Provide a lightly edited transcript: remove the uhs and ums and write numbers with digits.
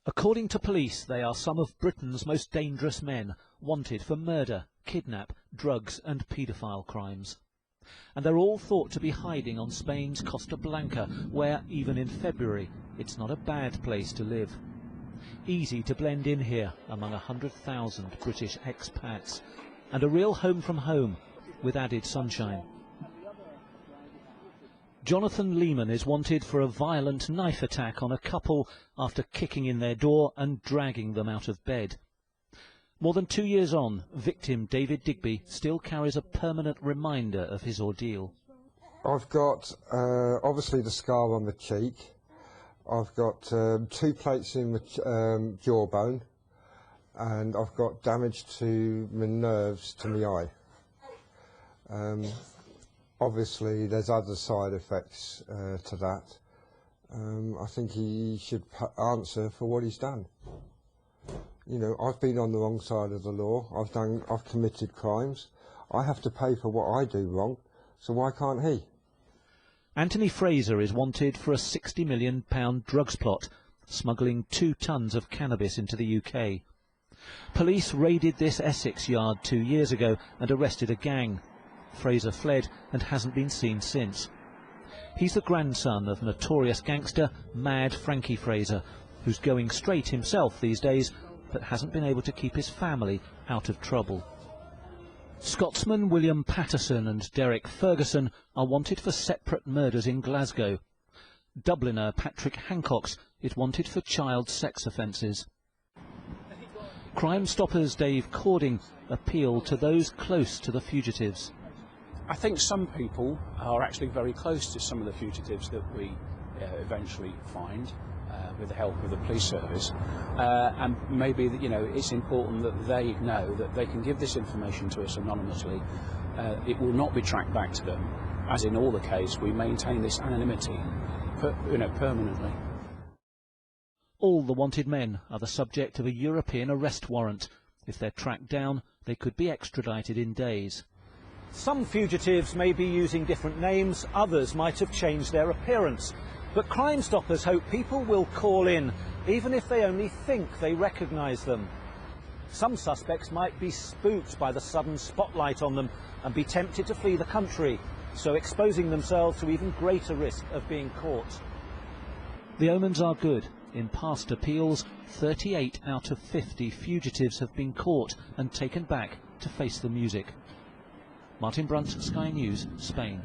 According to police, they are some of Britain's most dangerous men, wanted for murder, kidnap, drugs and paedophile crimes. And they're all thought to be hiding on Spain's Costa Blanca, where, even in February, it's not a bad place to live. Easy to blend in here among 100,000 British expats, and a real home from home with added sunshine. Jonathan Lehman is wanted for a violent knife attack on a couple after kicking in their door and dragging them out of bed. More than 2 years on, victim David Digby still carries a permanent reminder of his ordeal. I've got obviously the scar on the cheek. I've got 2 plates in the jawbone, and I've got damage to my nerves to my eye. Obviously there's other side effects to that. I think he should answer for what he's done. You know, I've been on the wrong side of the law. I've committed crimes. I have to pay for what I do wrong, so why can't he? Anthony Fraser is wanted for a £60 million drugs plot, smuggling 2 tons of cannabis into the UK. Police raided this Essex yard 2 years ago and arrested a gang. Fraser fled and hasn't been seen since. He's the grandson of Notorious Gangster, Mad Frankie Fraser, who's going straight himself these days, but hasn't been able to keep his family out of trouble. Scotsman William Patterson and Derek Ferguson are wanted for separate murders in Glasgow. Dubliner Patrick Hancock's is wanted for child sex offences. Crime Stoppers Dave Cording appealed to those close to the fugitives. I think some people are actually very close to some of the fugitives that we eventually find with the help of the police service, and maybe, you know, it's important that they know that they can give this information to us anonymously. It will not be tracked back to them. As in all the case, we maintain this anonymity permanently. All the wanted men are the subject of a European arrest warrant. If they're tracked down, they could be extradited in days. Some fugitives may be using different names, others might have changed their appearance. But Crime Stoppers hope people will call in, even if they only think they recognise them. Some suspects might be spooked by the sudden spotlight on them and be tempted to flee the country, so exposing themselves to even greater risk of being caught. The omens are good. In past appeals, 38 out of 50 fugitives have been caught and taken back to face the music. Martin Brunt, Sky News, Spain.